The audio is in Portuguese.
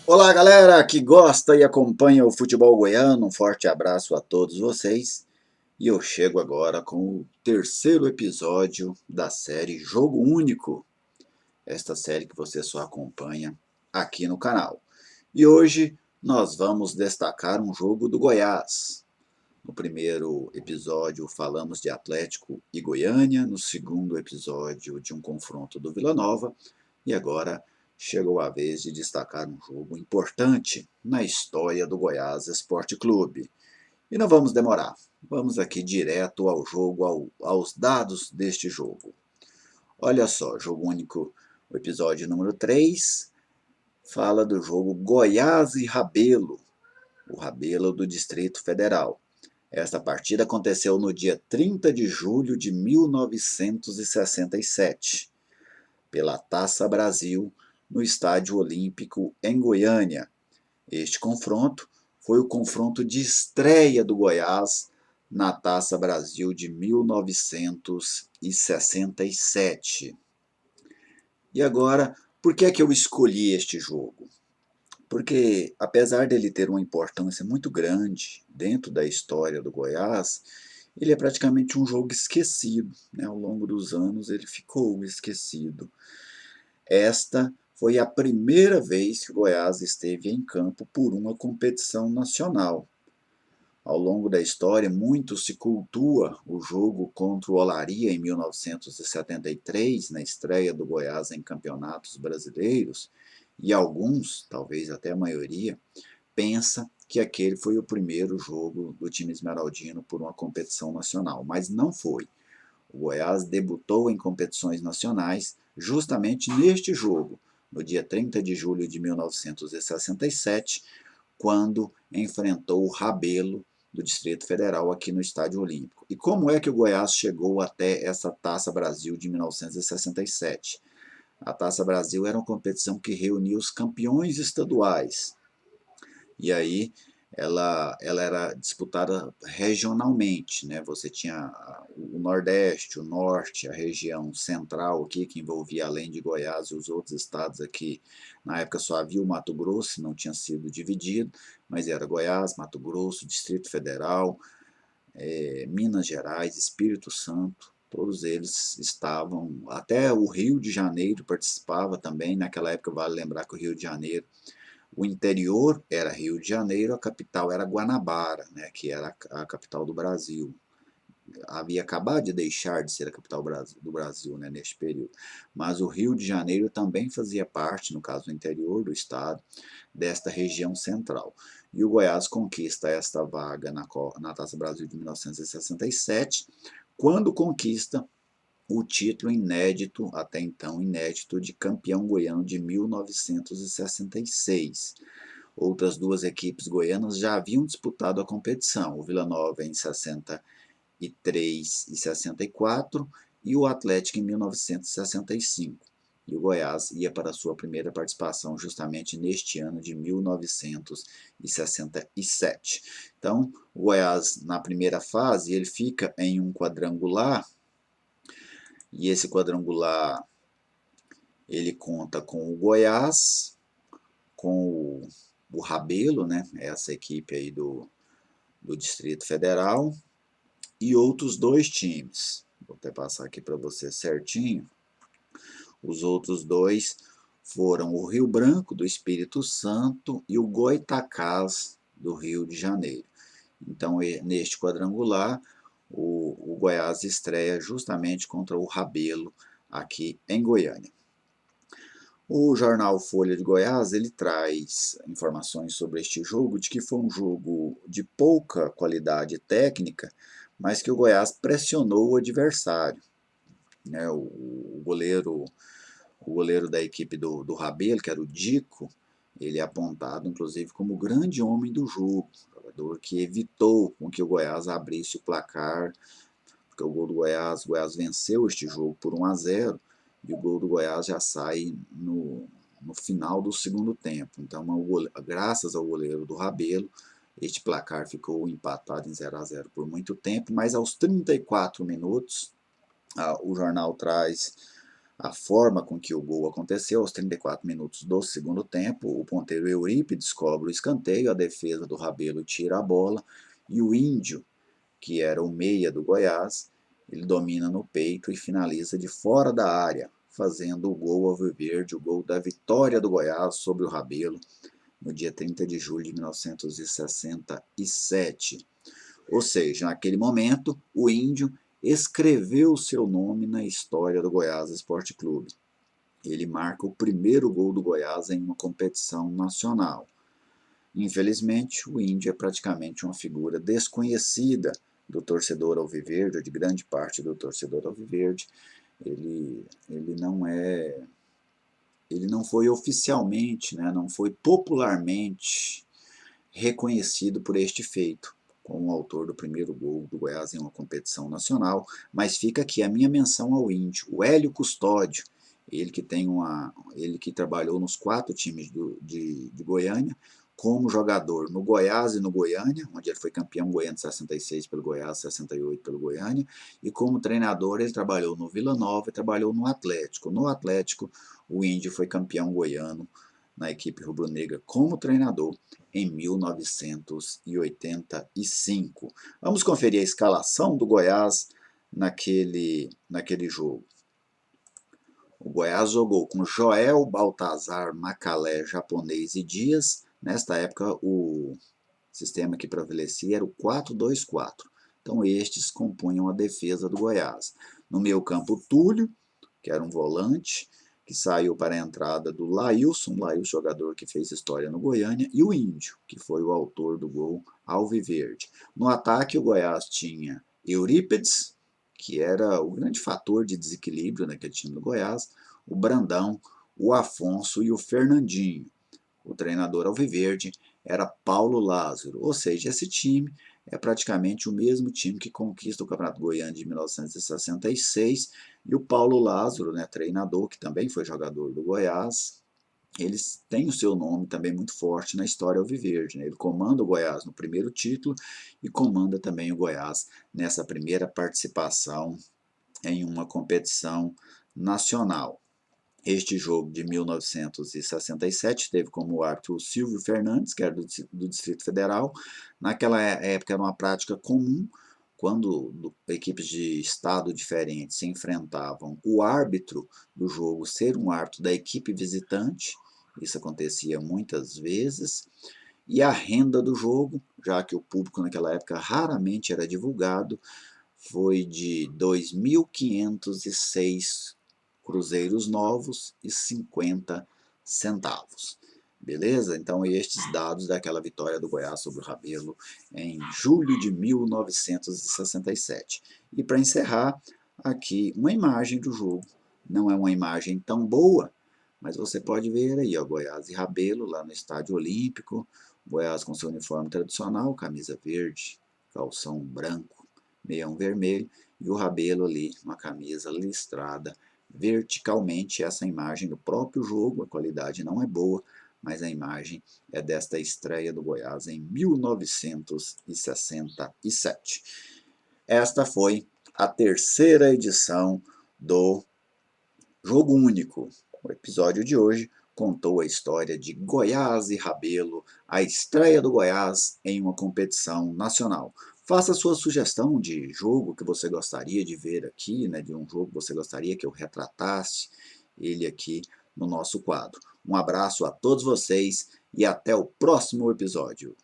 Olá, galera que gosta e acompanha o futebol goiano, um forte abraço a todos vocês. E eu chego agora com o terceiro episódio da série Jogo Único, esta série que você só acompanha aqui no canal. E hoje nós vamos destacar um jogo do Goiás. No primeiro episódio falamos de Atlético e Goiânia, no segundo episódio de um confronto do Vila Nova, e agora chegou a vez de destacar um jogo importante na história do Goiás Esporte Clube. E não vamos demorar, vamos aqui direto ao jogo, aos dados deste jogo. Olha só, jogo único, o episódio número 3, fala do jogo Goiás e Rabelo, o Rabelo do Distrito Federal. Esta partida aconteceu no dia 30 de julho de 1967, pela Taça Brasil, no Estádio Olímpico em Goiânia. Este confronto foi o confronto de estreia do Goiás na Taça Brasil de 1967. E agora, por que é que eu escolhi este jogo? Porque, apesar dele ter uma importância muito grande dentro da história do Goiás, ele é praticamente um jogo esquecido, né? Ao longo dos anos ele ficou esquecido. Esta foi a primeira vez que o Goiás esteve em campo por uma competição nacional. Ao longo da história, muito se cultua o jogo contra o Olaria em 1973, na estreia do Goiás em campeonatos brasileiros, e alguns, talvez até a maioria, pensa que aquele foi o primeiro jogo do time esmeraldino por uma competição nacional, mas não foi. O Goiás debutou em competições nacionais justamente neste jogo, no dia 30 de julho de 1967, quando enfrentou o Rabelo do Distrito Federal aqui no Estádio Olímpico. E como é que o Goiás chegou até essa Taça Brasil de 1967? A Taça Brasil era uma competição que reunia os campeões estaduais. E aí ela era disputada regionalmente, né? Você tinha o Nordeste, o Norte, a região central aqui, que envolvia além de Goiás e os outros estados aqui. Na época só havia o Mato Grosso, não tinha sido dividido, mas era Goiás, Mato Grosso, Distrito Federal, Minas Gerais, Espírito Santo. Todos eles estavam, até o Rio de Janeiro participava também. Naquela época vale lembrar que o Rio de Janeiro, o interior era Rio de Janeiro, a capital era Guanabara, né, que era a capital do Brasil. Havia acabado de deixar de ser a capital do Brasil, né, neste período. Mas o Rio de Janeiro também fazia parte, no caso do interior do estado, desta região central. E o Goiás conquista esta vaga na Taça Brasil de 1967, quando conquista o título inédito, até então inédito, de campeão goiano de 1966. Outras duas equipes goianas já haviam disputado a competição, o Vila Nova em 63 e 64 e o Atlético em 1965. E o Goiás ia para a sua primeira participação justamente neste ano de 1967. Então, o Goiás, na primeira fase, ele fica em um quadrangular, e esse quadrangular ele conta com o Goiás, com o Rabelo, né, essa equipe aí do Distrito Federal, e outros dois times. Vou até passar aqui para você certinho. Os outros dois foram o Rio Branco, do Espírito Santo, e o Goytacás, do Rio de Janeiro. Então, neste quadrangular, o Goiás estreia justamente contra o Rabelo, aqui em Goiânia. O jornal Folha de Goiás ele traz informações sobre este jogo, de que foi um jogo de pouca qualidade técnica, mas que o Goiás pressionou o adversário, né? O goleiro da equipe do Rabelo, que era o Dico, ele é apontado inclusive como o grande homem do jogo, jogador que evitou com que o Goiás abrisse o placar, porque o gol do Goiás, o Goiás venceu este jogo por 1-0, e o gol do Goiás já sai no final do segundo tempo. Então, graças ao goleiro do Rabelo, este placar ficou empatado em 0-0 por muito tempo, mas aos 34 minutos, o jornal traz A forma com que o gol aconteceu: aos 34 minutos do segundo tempo, o ponteiro Eurípides cobra o escanteio, a defesa do Rabelo tira a bola e o Índio, que era o meia do Goiás, ele domina no peito e finaliza de fora da área, fazendo o gol alviverde, o gol da vitória do Goiás sobre o Rabelo, no dia 30 de julho de 1967. Ou seja, naquele momento, o Índio escreveu seu nome na história do Goiás Esporte Clube. Ele marca o primeiro gol do Goiás em uma competição nacional. Infelizmente, o Índio é praticamente uma figura desconhecida do torcedor alviverde, ou de grande parte do torcedor alviverde. Ele não foi oficialmente, né, não foi popularmente reconhecido por este feito, como o autor do primeiro gol do Goiás em uma competição nacional, mas fica aqui a minha menção ao Índio, o Hélio Custódio, ele que trabalhou nos 4 times de Goiânia, como jogador no Goiás e no Goiânia, onde ele foi campeão goiano 66 pelo Goiás, 68 pelo Goiânia, e como treinador ele trabalhou no Vila Nova e trabalhou no Atlético. No Atlético, o Índio foi campeão goiano na equipe rubro-negra como treinador em 1985. Vamos conferir a escalação do Goiás naquele jogo. O Goiás jogou com Joel, Baltazar, Macalé, Japonês e Dias. Nesta época, o sistema que prevalecia era o 4-2-4. Então, estes compunham a defesa do Goiás. No meio campo, Túlio, que era um volante, que saiu para a entrada do Laílson, jogador que fez história no Goiânia, e o Índio, que foi o autor do gol alviverde. No ataque, o Goiás tinha Eurípides, que era o grande fator de desequilíbrio naquele time do Goiás, o Brandão, o Afonso e o Fernandinho. O treinador alviverde era Paulo Lázaro, ou seja, esse time é praticamente o mesmo time que conquista o Campeonato Goiano de 1966, e o Paulo Lázaro, né, treinador, que também foi jogador do Goiás, ele tem o seu nome também muito forte na história alviverde, né? Ele comanda o Goiás no primeiro título e comanda também o Goiás nessa primeira participação em uma competição nacional. Este jogo de 1967 teve como árbitro o Silvio Fernandes, que era do Distrito Federal. Naquela época era uma prática comum, quando equipes de estado diferentes se enfrentavam, o árbitro do jogo ser um árbitro da equipe visitante. Isso acontecia muitas vezes. E a renda do jogo, já que o público naquela época raramente era divulgado, foi de 2.506 cruzeiros novos e 50 centavos. Beleza? Então, estes dados daquela vitória do Goiás sobre o Rabelo em julho de 1967. E para encerrar, aqui uma imagem do jogo. Não é uma imagem tão boa, mas você pode ver aí, ó, Goiás e Rabelo lá no Estádio Olímpico. Goiás com seu uniforme tradicional, camisa verde, calção branco, meião vermelho, e o Rabelo ali, uma camisa listrada verticalmente. Essa imagem do próprio jogo, a qualidade não é boa, mas a imagem é desta estreia do Goiás em 1967. Esta foi a terceira edição do Jogo Único. O episódio de hoje contou a história de Goiás e Rabelo, a estreia do Goiás em uma competição nacional. Faça sua sugestão de jogo que você gostaria de ver aqui, né, de um jogo que você gostaria que eu retratasse ele aqui no nosso quadro. Um abraço a todos vocês e até o próximo episódio.